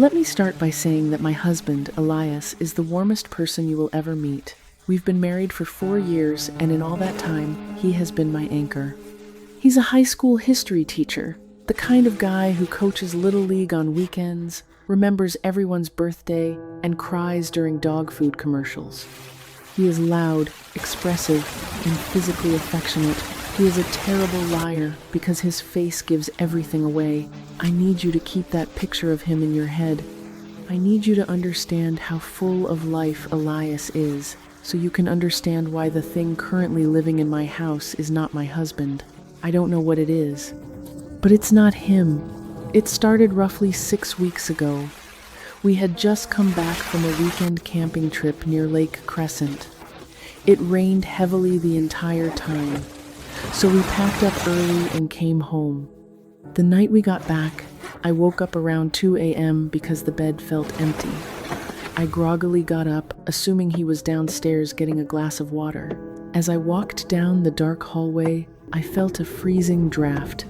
Let me start by saying that my husband, Elias, is the warmest person you will ever meet. We've been married for 4 years, and in all that time, he has been my anchor. He's a high school history teacher, the kind of guy who coaches Little League on weekends, remembers everyone's birthday, and cries during dog food commercials. He is loud, expressive, and physically affectionate. He is a terrible liar because his face gives everything away. I need you to keep that picture of him in your head. I need you to understand how full of life Elias is, so you can understand why the thing currently living in my house is not my husband. I don't know what it is, but it's not him. It started roughly 6 weeks ago. We had just come back from a weekend camping trip near Lake Crescent. It rained heavily the entire time, so we packed up early and came home. The night we got back, I woke up around 2 a.m. because the bed felt empty. I groggily got up, assuming he was downstairs getting a glass of water. As I walked down the dark hallway, I felt a freezing draft.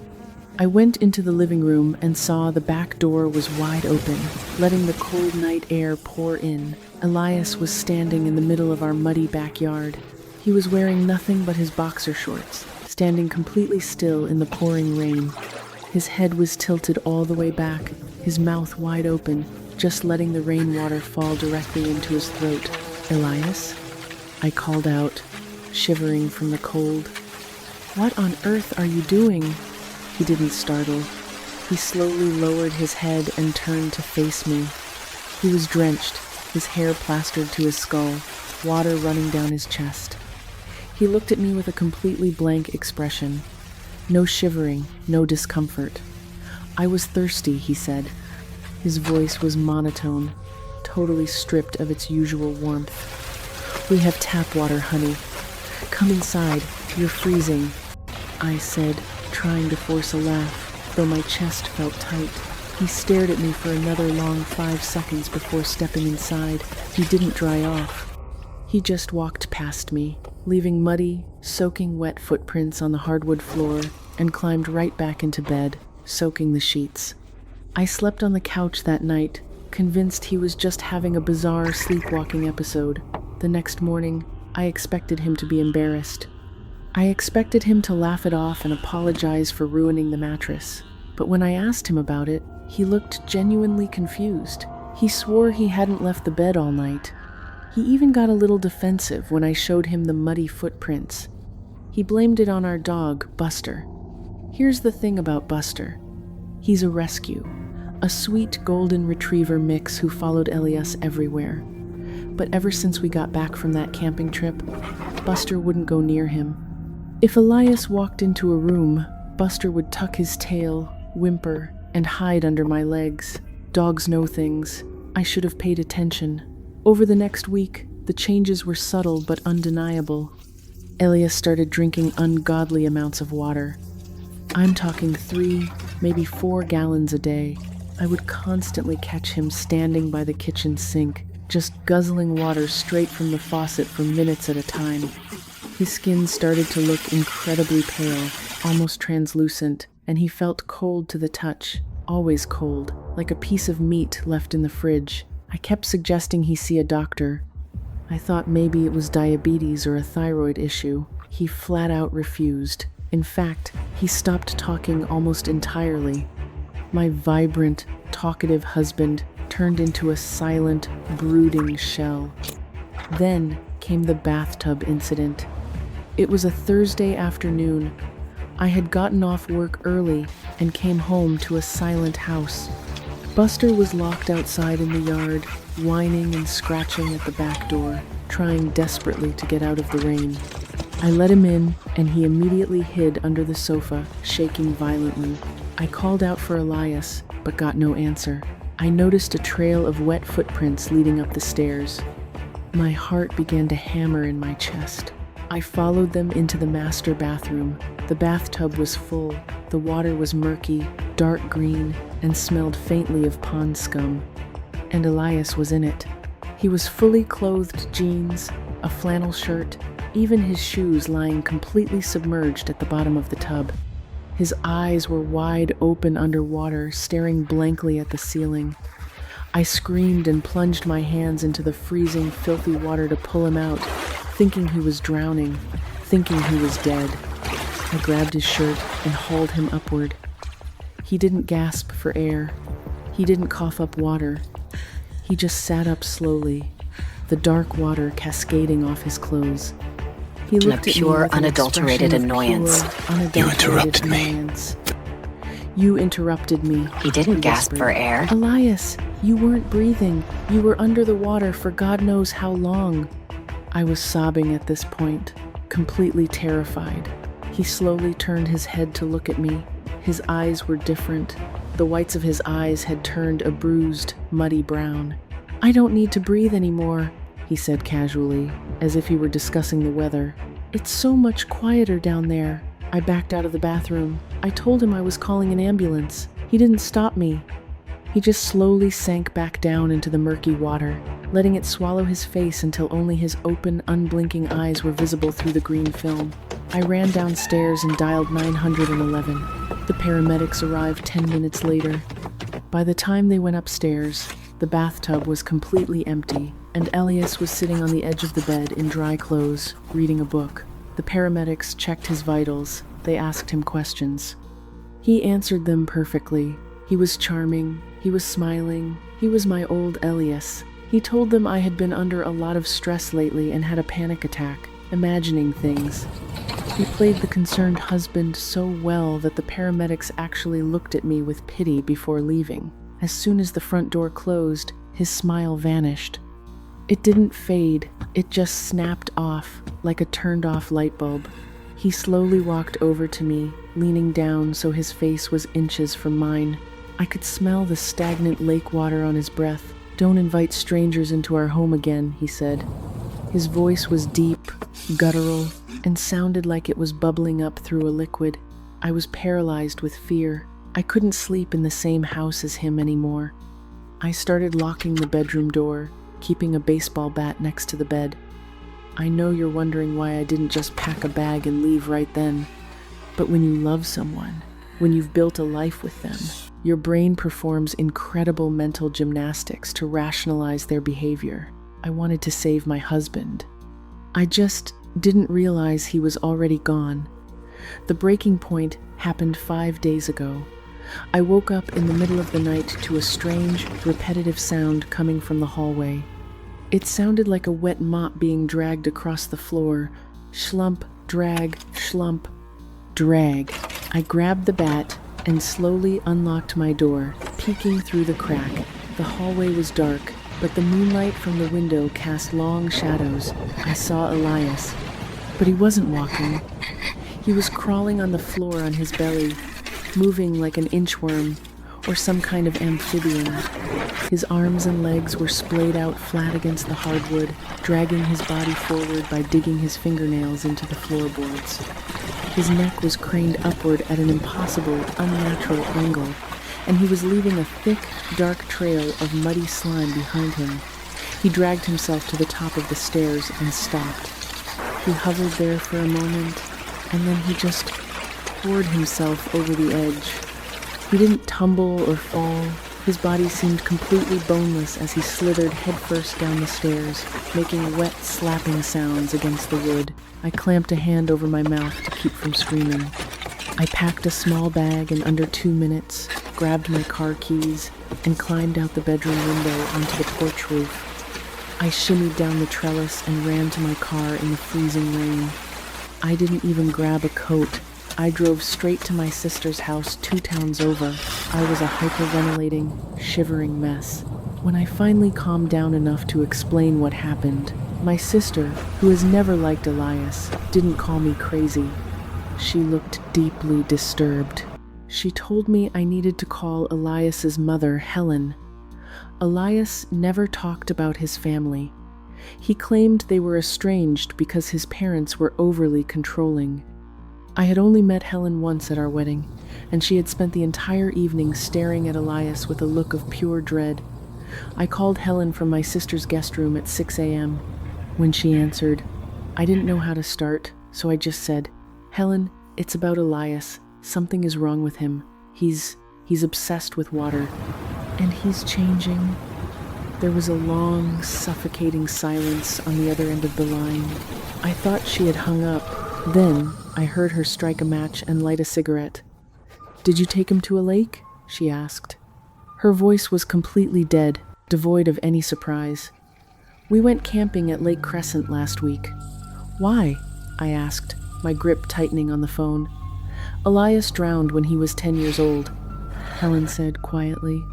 I went into the living room and saw the back door was wide open, letting the cold night air pour in. Elias was standing in the middle of our muddy backyard. He was wearing nothing but his boxer shorts, standing completely still in the pouring rain. His head was tilted all the way back, his mouth wide open, just letting the rainwater fall directly into his throat. "Elias?" I called out, shivering from the cold. "What on earth are you doing?" He didn't startle. He slowly lowered his head and turned to face me. He was drenched, his hair plastered to his skull, water running down his chest. He looked at me with a completely blank expression. No shivering, no discomfort. "I was thirsty," he said. His voice was monotone, totally stripped of its usual warmth. "We have tap water, honey. Come inside, you're freezing," I said, trying to force a laugh, though my chest felt tight. He stared at me for another long 5 seconds before stepping inside. He didn't dry off. He just walked past me, leaving muddy, soaking wet footprints on the hardwood floor, and climbed right back into bed, soaking the sheets. I slept on the couch that night, convinced he was just having a bizarre sleepwalking episode. The next morning, I expected him to be embarrassed. I expected him to laugh it off and apologize for ruining the mattress. But when I asked him about it, he looked genuinely confused. He swore he hadn't left the bed all night. He even got a little defensive when I showed him the muddy footprints. He blamed it on our dog, Buster. Here's the thing about Buster. He's a rescue, a sweet golden retriever mix who followed Elias everywhere. But ever since we got back from that camping trip, Buster wouldn't go near him. If Elias walked into a room, Buster would tuck his tail, whimper, and hide under my legs. Dogs know things. I should have paid attention. Over the next week, the changes were subtle but undeniable. Elias started drinking ungodly amounts of water. I'm talking 3, maybe 4 gallons a day. I would constantly catch him standing by the kitchen sink, just guzzling water straight from the faucet for minutes at a time. His skin started to look incredibly pale, almost translucent, and he felt cold to the touch, always cold, like a piece of meat left in the fridge. I kept suggesting he see a doctor. I thought maybe it was diabetes or a thyroid issue. He flat out refused. In fact, he stopped talking almost entirely. My vibrant, talkative husband turned into a silent, brooding shell. Then came the bathtub incident. It was a Thursday afternoon. I had gotten off work early and came home to a silent house. Buster was locked outside in the yard, whining and scratching at the back door, trying desperately to get out of the rain. I let him in, and he immediately hid under the sofa, shaking violently. I called out for Elias, but got no answer. I noticed a trail of wet footprints leading up the stairs. My heart began to hammer in my chest. I followed them into the master bathroom. The bathtub was full. The water was murky, dark green, and smelled faintly of pond scum. And Elias was in it. He was fully clothed jeans, a flannel shirt, even his shoes lying completely submerged at the bottom of the tub. His eyes were wide open underwater, staring blankly at the ceiling. I screamed and plunged my hands into the freezing, filthy water to pull him out, thinking he was drowning, thinking he was dead. I grabbed his shirt and hauled him upward. He didn't gasp for air. He didn't cough up water. He just sat up slowly, the dark water cascading off his clothes. He looked at me with an unadulterated expression of annoyance. pure, unadulterated You interrupted me. annoyance. You interrupted me. He didn't gasp whispered. for air. Elias, you weren't breathing. You were under the water for God knows how long. I was sobbing at this point, completely terrified. He slowly turned his head to look at me. His eyes were different. The whites of his eyes had turned a bruised, muddy brown. I don't need to breathe anymore, he said casually, as if he were discussing the weather. It's so much quieter down there. I backed out of the bathroom. I told him I was calling an ambulance. He didn't stop me. He just slowly sank back down into the murky water, letting it swallow his face until only his open, unblinking eyes were visible through the green film. I ran downstairs and dialed 911. The paramedics arrived 10 minutes later. By the time they went upstairs, the bathtub was completely empty, and Elias was sitting on the edge of the bed in dry clothes, reading a book. The paramedics checked his vitals. They asked him questions. He answered them perfectly. He was charming. He was smiling. He was my old Elias. He told them I had been under a lot of stress lately and had a panic attack, imagining things. He played the concerned husband so well that the paramedics actually looked at me with pity before leaving. As soon as the front door closed, his smile vanished. It didn't fade, it just snapped off like a turned-off light bulb. He slowly walked over to me, leaning down so his face was inches from mine. I could smell the stagnant lake water on his breath. "Don't invite strangers into our home again," he said. His voice was deep, guttural, and sounded like it was bubbling up through a liquid. I was paralyzed with fear. I couldn't sleep in the same house as him anymore. I started locking the bedroom door, keeping a baseball bat next to the bed. I know you're wondering why I didn't just pack a bag and leave right then. But when you love someone, when you've built a life with them, your brain performs incredible mental gymnastics to rationalize their behavior. I wanted to save my husband. I just didn't realize he was already gone. The breaking point happened 5 days ago. I woke up in the middle of the night to a strange, repetitive sound coming from the hallway. It sounded like a wet mop being dragged across the floor. Schlump, drag, schlump, drag. I grabbed the bat and slowly unlocked my door, peeking through the crack. The hallway was dark, but the moonlight from the window cast long shadows. I saw Elias, but he wasn't walking. He was crawling on the floor on his belly, moving like an inchworm or some kind of amphibian. His arms and legs were splayed out flat against the hardwood, dragging his body forward by digging his fingernails into the floorboards. His neck was craned upward at an impossible, unnatural angle, and he was leaving a thick, dark trail of muddy slime behind him. He dragged himself to the top of the stairs and stopped. He hovered there for a moment, and then he just poured himself over the edge. He didn't tumble or fall. His body seemed completely boneless as he slithered headfirst down the stairs, making wet, slapping sounds against the wood. I clamped a hand over my mouth to keep from screaming. I packed a small bag in under 2 minutes, grabbed my car keys, and climbed out the bedroom window onto the porch roof. I shimmied down the trellis and ran to my car in the freezing rain. I didn't even grab a coat. I drove straight to my sister's house 2 towns over. I was a hyperventilating, shivering mess. When I finally calmed down enough to explain what happened, my sister, who has never liked Elias, didn't call me crazy. She looked deeply disturbed. She told me I needed to call Elias's mother, Helen. Elias never talked about his family. He claimed they were estranged because his parents were overly controlling. I had only met Helen once at our wedding, and she had spent the entire evening staring at Elias with a look of pure dread. I called Helen from my sister's guest room at 6 a.m. When she answered, I didn't know how to start, so I just said, "Helen, it's about Elias. Something is wrong with him. He's obsessed with water. And he's changing. There was a long, suffocating silence on the other end of the line. I thought she had hung up. Then I heard her strike a match and light a cigarette. "Did you take him to a lake?" she asked. Her voice was completely dead, devoid of any surprise. "We went camping at Lake Crescent last week." "Why?" I asked, my grip tightening on the phone. "Elias drowned when he was 10 years old," Helen said quietly.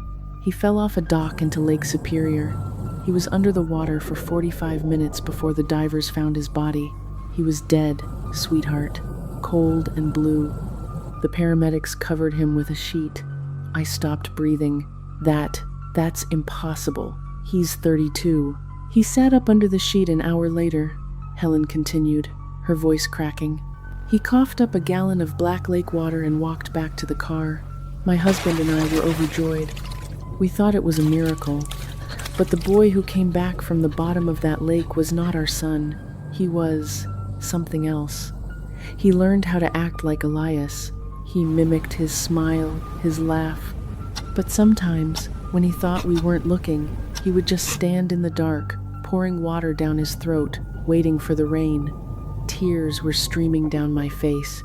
"He fell off a dock into Lake Superior. He was under the water for 45 minutes before the divers found his body. He was dead, sweetheart, cold and blue. The paramedics covered him with a sheet." I stopped breathing. That's impossible. He's 32. "He sat up under the sheet an hour later," Helen continued, her voice cracking. "He coughed up a gallon of Black Lake water and walked back to the car. My husband and I were overjoyed. We thought it was a miracle. But the boy who came back from the bottom of that lake was not our son. He was something else. He learned how to act like Elias. He mimicked his smile, his laugh. But sometimes, when he thought we weren't looking, he would just stand in the dark, pouring water down his throat, waiting for the rain. Tears were streaming down my face.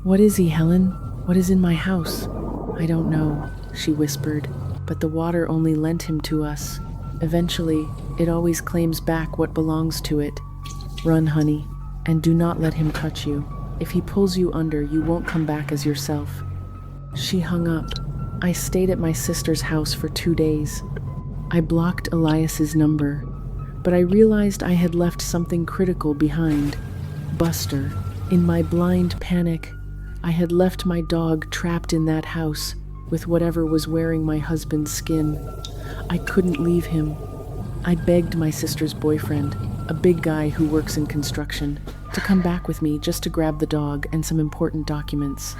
"What is he, Helen? What is in my house?" "I don't know," she whispered, "but the water only lent him to us. Eventually, it always claims back what belongs to it. Run, honey, and do not let him touch you. If he pulls you under, you won't come back as yourself." She hung up. I stayed at my sister's house for 2 days. I blocked Elias's number, but I realized I had left something critical behind. Buster. In my blind panic, I had left my dog trapped in that house with whatever was wearing my husband's skin. I couldn't leave him. I begged my sister's boyfriend, a big guy who works in construction, to come back with me just to grab the dog and some important documents.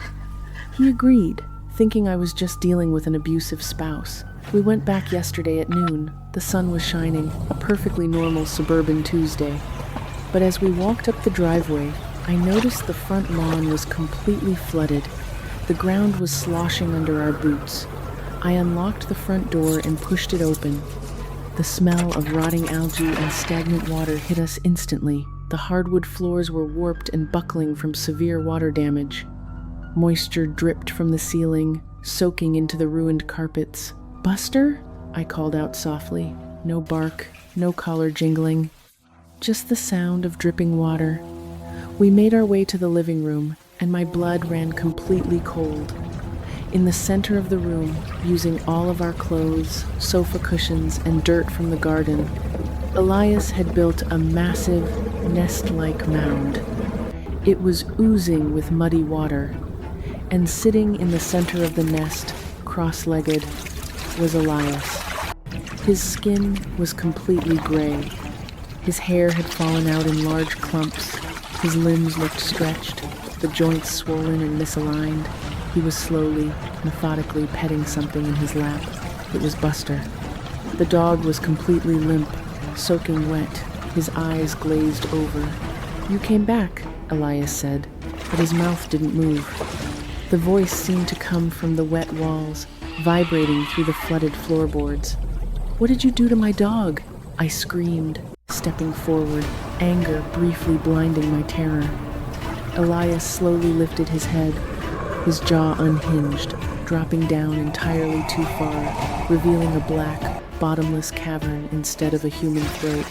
He agreed, thinking I was just dealing with an abusive spouse. We went back yesterday at noon. The sun was shining, a perfectly normal suburban Tuesday. But as we walked up the driveway, I noticed the front lawn was completely flooded. The ground was sloshing under our boots. I unlocked the front door and pushed it open. The smell of rotting algae and stagnant water hit us instantly. The hardwood floors were warped and buckling from severe water damage. Moisture dripped from the ceiling, soaking into the ruined carpets. "Buster?" I called out softly. No bark, no collar jingling, just the sound of dripping water. We made our way to the living room, and my blood ran completely cold. In the center of the room, using all of our clothes, sofa cushions, and dirt from the garden, Elias had built a massive, nest-like mound. It was oozing with muddy water, and sitting in the center of the nest, cross-legged, was Elias. His skin was completely gray. His hair had fallen out in large clumps. His limbs looked stretched, the joints swollen and misaligned. He was slowly, methodically petting something in his lap. It was Buster. The dog was completely limp, soaking wet, his eyes glazed over. "You came back," Elias said, but his mouth didn't move. The voice seemed to come from the wet walls, vibrating through the flooded floorboards. "What did you do to my dog?" I screamed, stepping forward, anger briefly blinding my terror. Elias slowly lifted his head, his jaw unhinged, dropping down entirely too far, revealing a black, bottomless cavern instead of a human throat.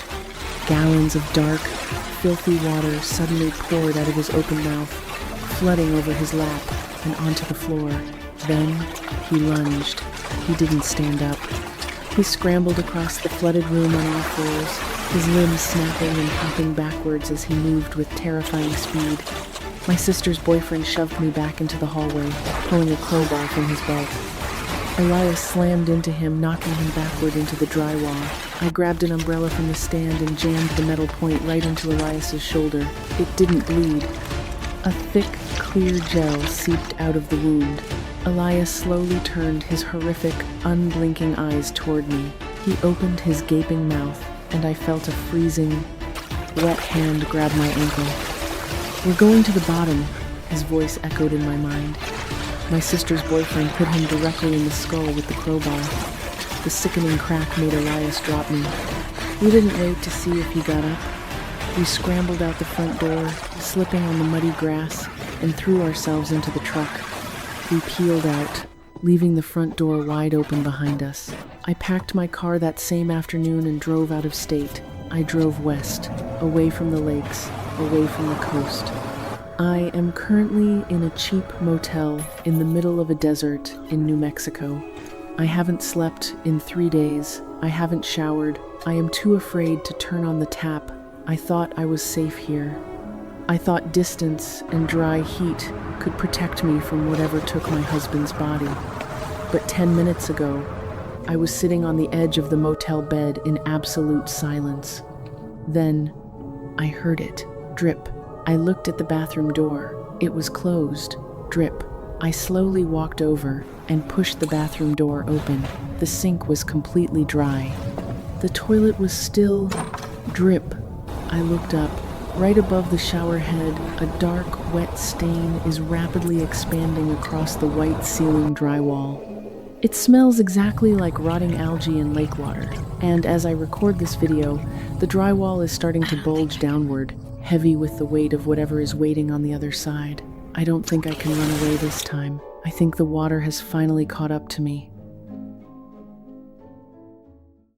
Gallons of dark, filthy water suddenly poured out of his open mouth, flooding over his lap and onto the floor. Then he lunged. He didn't stand up. He scrambled across the flooded room on all fours, his limbs snapping and hopping backwards as he moved with terrifying speed. My sister's boyfriend shoved me back into the hallway, pulling a crowbar from his belt. Elias slammed into him, knocking him backward into the drywall. I grabbed an umbrella from the stand and jammed the metal point right into Elias's shoulder. It didn't bleed. A thick, clear gel seeped out of the wound. Elias slowly turned his horrific, unblinking eyes toward me. He opened his gaping mouth, and I felt a freezing, wet hand grab my ankle. "We're going to the bottom," his voice echoed in my mind. My sister's boyfriend hit him directly in the skull with the crowbar. The sickening crack made Elias drop me. We didn't wait to see if he got up. We scrambled out the front door, slipping on the muddy grass, and threw ourselves into the truck. We peeled out, leaving the front door wide open behind us. I packed my car that same afternoon and drove out of state. I drove west, away from the lakes, away from the coast. I am currently in a cheap motel in the middle of a desert in New Mexico. I haven't slept in 3 days. I haven't showered. I am too afraid to turn on the tap. I thought I was safe here. I thought distance and dry heat could protect me from whatever took my husband's body. But 10 minutes ago, I was sitting on the edge of the motel bed in absolute silence. Then, I heard it. Drip. I looked at the bathroom door. It was closed. Drip. I slowly walked over and pushed the bathroom door open. The sink was completely dry. The toilet was still. Drip. I looked up. Right above the shower head, a dark, wet stain is rapidly expanding across the white ceiling drywall. It smells exactly like rotting algae and lake water, and as I record this video, the drywall is starting to bulge downward, heavy with the weight of whatever is waiting on the other side. I don't think I can run away this time. I think the water has finally caught up to me.